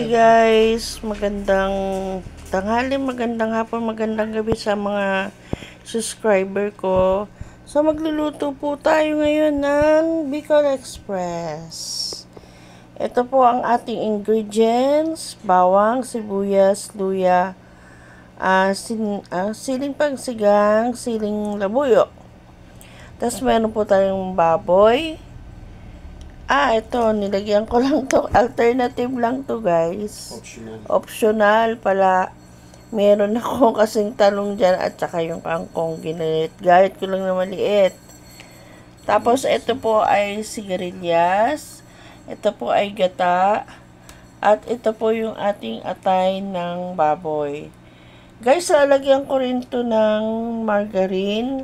Hey guys, magandang tanghali, magandang hapon, magandang gabi sa mga subscriber ko. So magluluto po tayo ngayon ng Bicol Express. Ito po ang ating ingredients: bawang, sibuyas, luya, siling pagsigang, siling labuyo. Tapos meron po tayong baboy. Ito, nilagyan ko lang to. Alternative lang to, guys. Optional pala. Meron ako kasing talong dyan at saka yung kangkong ginalit. Galit ko lang na maliit. Tapos, ito po ay sigarilyas. Ito po ay gata. At ito po yung ating atay ng baboy. Guys, lalagyan ko rin to ng margarine.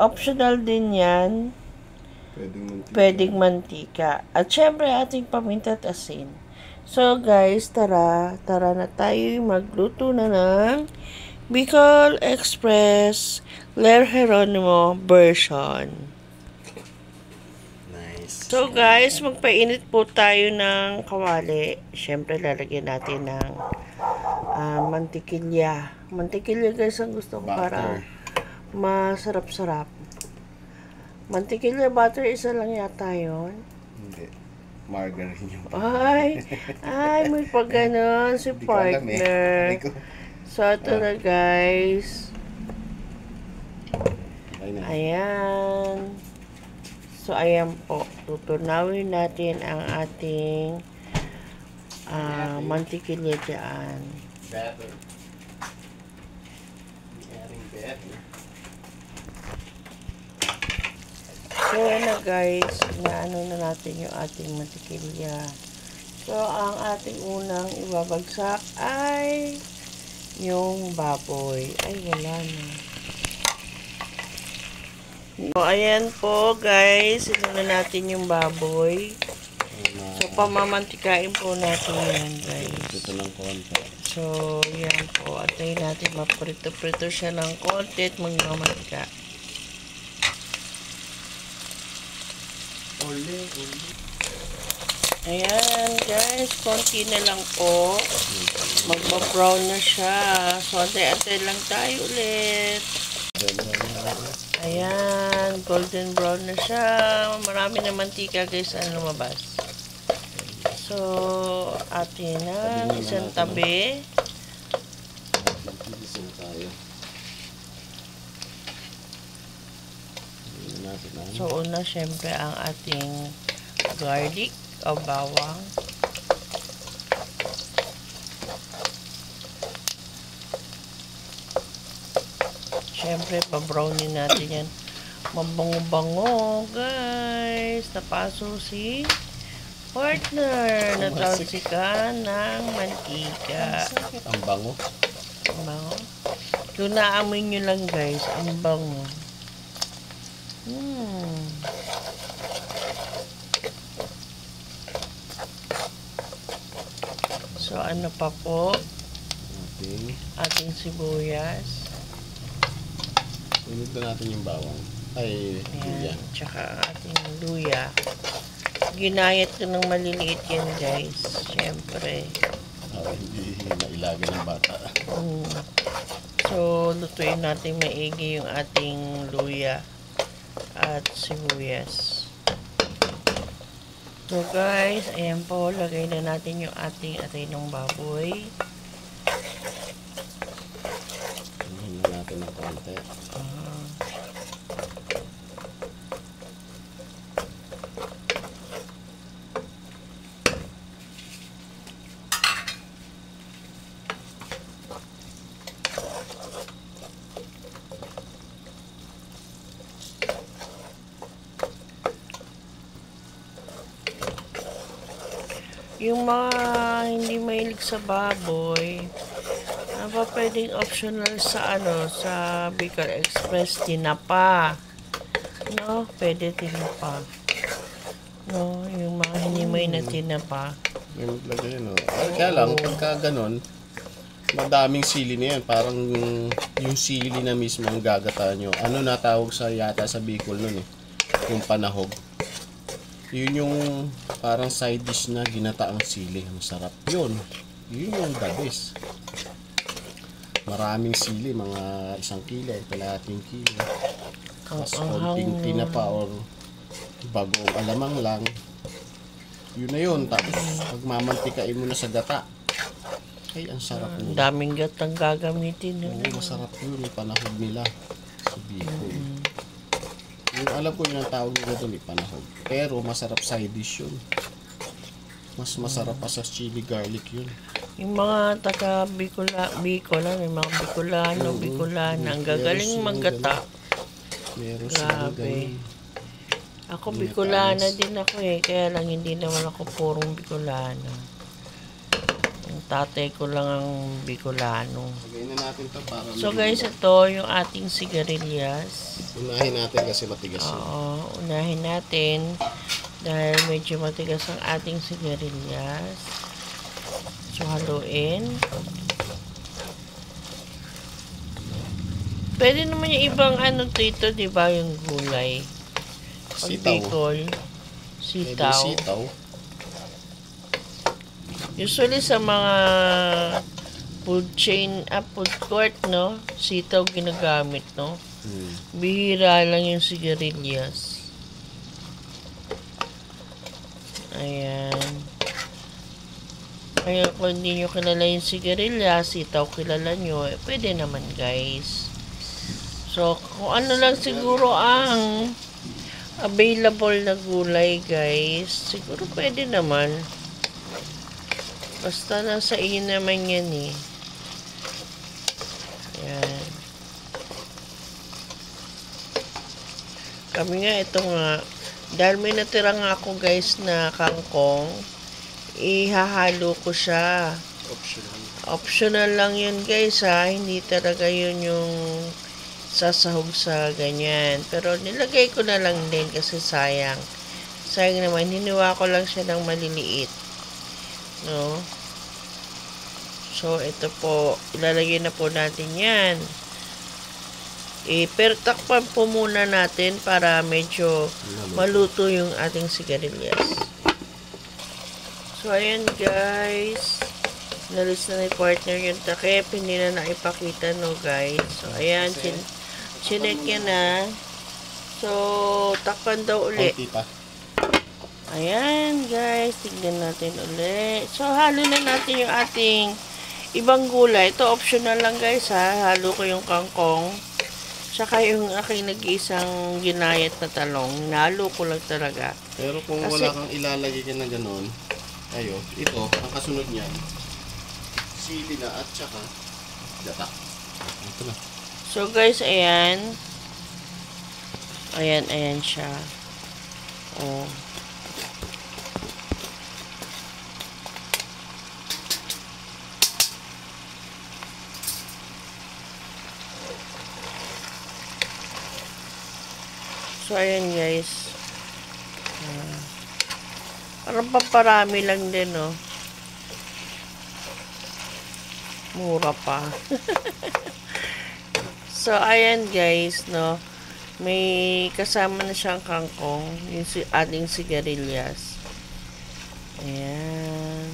Optional din yan. Pwedeng mantika. At syempre, ating paminta at asin. So, guys, tara na tayo magluto na ng Bicol Express Ler Geronimo version. Nice. So, guys, magpainit po tayo ng kawali. Syempre, lalagyan natin ng mantikilya. Mantikilya, guys, ang gusto ko para masarap-sarap. Mantikilya butter, isa lang yata yun. Hindi. Margarine yung Ay, may pag ganon si partner. So, ito na guys. Ayan. So, ayan po. Tutunawin natin ang ating mantikilya dyan. Better. Better. So, na guys, inaano na natin yung ating mantikilya. So, ang ating unang ibabagsak ay yung baboy. Ay, wala na. So, ayan po guys, inuna natin yung baboy. So, pamamantikain po natin yan guys. Ito ng konti. So, yan po. Antayin natin maprito-prito siya ng konti at magmamantika. Ayan guys, konti na lang po. Magba-brown na siya. So, antay-antay lang tayo ulit. Ayan, golden brown na siya. Marami na mantika guys ang lumabas. So, atin na isang tabi. So, una syempre ang ating garlic o bawang. Syempre, pa-brownin natin yan. Mabango-bango, guys. Napaso si partner. Natalsikan ng mantika. Ang bango. Ang bango. Kung naamoy nyo lang, guys, ang bango. So, ano pa po? Ating sibuyas. Init na natin yung bawang. Ay, luya. Tsaka ating luya. Ginayat ko ng maliliit yan, guys. Siyempre. Hindi nailaga ng bata. So, lutuin natin maigi yung ating luya at sibuyas. So guys, ayan po, lagay na natin yung ating atay ng baboy. Hingin natin ng konti. Yung mga hindi mahilig sa baboy, pwedeng optional sa sa Bicol Express, tinapa. No, pwede tinapa. No, yung mga hinimay na tinapa. May maglagay yun, kaya lang, pagka ganon, madaming sili na yan. Parang yung sili na mismo ang gagata nyo. Ano natawag sa yata sa Bicol nun eh? Yung panahog. Yun yung parang side dish na ginataang sili. Masarap yun. Yun yung the best. Maraming sili, mga 1 kilo, kalahating kilo. Tapos konting tinapa or bagong alamang lang. Yun na yun. Tapos pagmamantikain mo na sa gata. Ay, ang sarap mo. Daming gatang gagamitin. Oo, masarap yun. May panahog nila sa Bicol. Yung alam ko yun ang tawag nila doon, may panahog. Pero masarap side dish yun. Mas masarap pa sa chili garlic yun. Yung mga taga Bicolan, yung mga Bicolana, ang gagaling maggata. Meron sila Grabe. ganun. Ako Bicolana din ako kaya lang hindi naman ako purong Bicolana. Yung tatay ko lang ang Bicolano. Lagay na natin ito para So guys, ito yung ating sigarilyas. unahin natin kasi matigas yun. Oo, unahin natin dahil medyo matigas ang ating sigarilyas. So, haluin. Pwede naman yung ibang ano dito, di ba? Yung gulay. Sitaw. Bicol. Pwede Sitaw. sitaw. Usually sa mga food court, no? Sitaw ginagamit, no? Bihira lang yung sigarilyas. Ayan. Kaya kung hindi nyo kilala yung sigarilyas, sitaw kilala nyo, pwede naman guys. So, kung ano lang siguro ang available na gulay guys, siguro pwede naman. Basta nasa inyo naman yan eh. Ayan. Kami nga, ito nga, dahil may natira nga ako guys na kangkong, ihahalo ko siya. Optional lang yun guys ha. Hindi talaga yun yung sasahog sa ganyan. Pero nilagay ko na lang din kasi sayang. Sayang naman. Hiniwa ko lang siya ng maliliit. No? So ito po. Ilalagay na po natin yan. Pero takpan po muna natin para medyo maluto yung ating sigarilyas. So, ayan guys. Nalis na ni partner yung takip. Hindi na naipakita, no guys. So, ayan. Chinek niya na. So, takpan daw uli. Ayan guys. Tignan natin uli. So, halo na natin yung ating ibang gulay. Ito optional lang guys ha. Halo ko yung kangkong. Tsaka yung aking nag-iisang ginayat na talong. Nalo ko lang talaga. Pero kung wala kang ilalagay ka na gano'n, ayo, ito, ang kasunod niyan, sili na at saka gata. Ito na. So guys, ayan. Ayan siya. Oh. So ayan guys. Parang paparami lang din, no? Mura pa. So, ayan guys, no? May kasama na siyang kangkong. Yung ating sigarilyas. Ayan.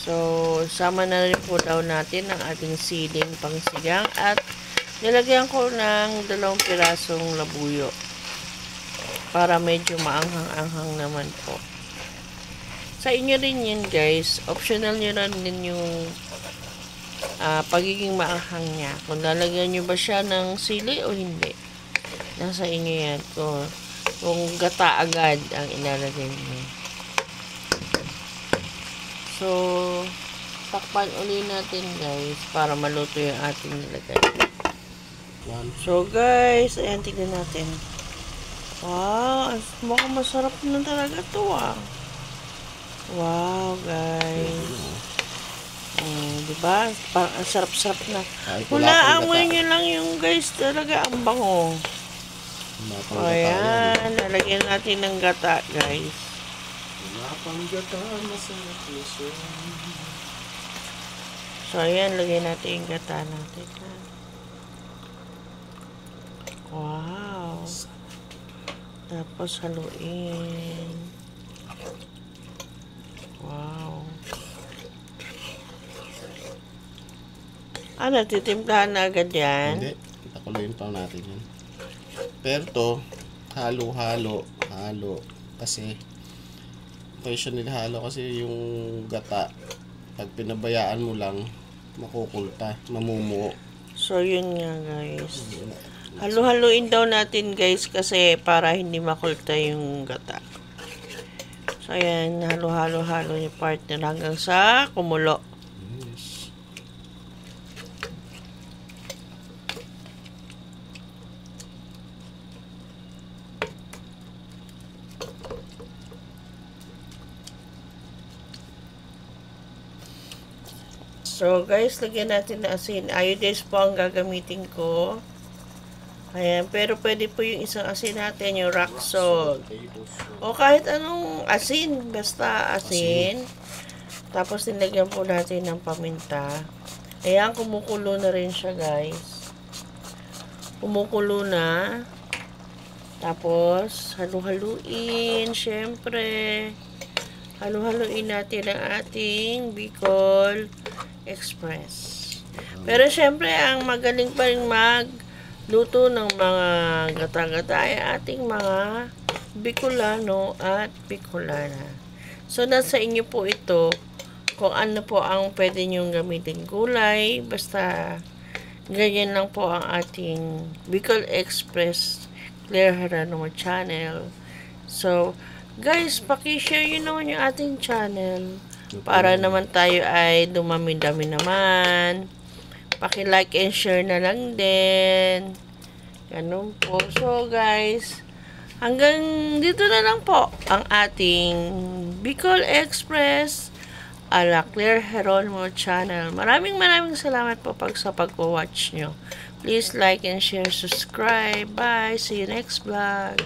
So, sama na rin po daw natin ang ating siling pangsigang. At nilagyan ko ng 2 pirasong labuyo. Para medyo maanghang-anghang naman po. Sa inyo rin yan guys. Optional nyo rin din yung pagiging maanghang niya. Kung lalagyan nyo ba siya ng sili o hindi. Nasa inyo yan. Kung gata agad ang ilalagay nyo. So, takpan uli natin guys. Para maluto yung ating nilagay. So guys, ayan tignan natin. Wow, mukhang masarap na talaga to ah. Wow, guys. Diba? Parang ang sarap-sarap na. Wala, amoy nyo lang yung guys. Talaga ang bango. Ayan, lalagyan natin ng gata, guys. So, ayan, lagyan natin yung gata natin. Wow. Tapos haluin. Wow. Natitimplahan na agad yan? Hindi. Pakuluin pa natin yan. Pero to, halo. Kasi, kaya siya nilahalo kasi yung gata, pag pinabayaan mo lang, makukulta, mamumuo. So, yun nga guys. Halo-haluin daw natin guys kasi para hindi makulta yung gata. So, ayan. Halo-halo yung partner hanggang sa kumulo. Yes. So, guys, lagyan natin na asin. Iodized po ang gagamitin ko. Ayan, pero pwede po yung isang asin natin, yung rock salt. O kahit anong asin, basta asin. Tapos nilagyan po natin ng paminta. Ayan, kumukulo na rin siya, guys. Kumukulo na. Tapos, halu-haluin, syempre. Halu-haluin natin ang ating Bicol Express. Pero syempre, ang magaling pa rin magluto ng mga gata-gata ay ating mga Bicolano at Bicolana. So, nasa inyo po ito kung ano po ang pwede nyong gamitin gulay. Basta, ganyan lang po ang ating Bicol Express Claire Geronimo channel. So, guys, paki-share yun naman yung ating channel. Para naman tayo ay dumami-dami naman. Paki-like and share na lang din. Ganun po. So, guys, hanggang dito na lang po ang ating Bicol Express ala Claire Geronimo channel. Maraming salamat po sa pag-watch nyo. Please like and share, subscribe. Bye. See you next vlog.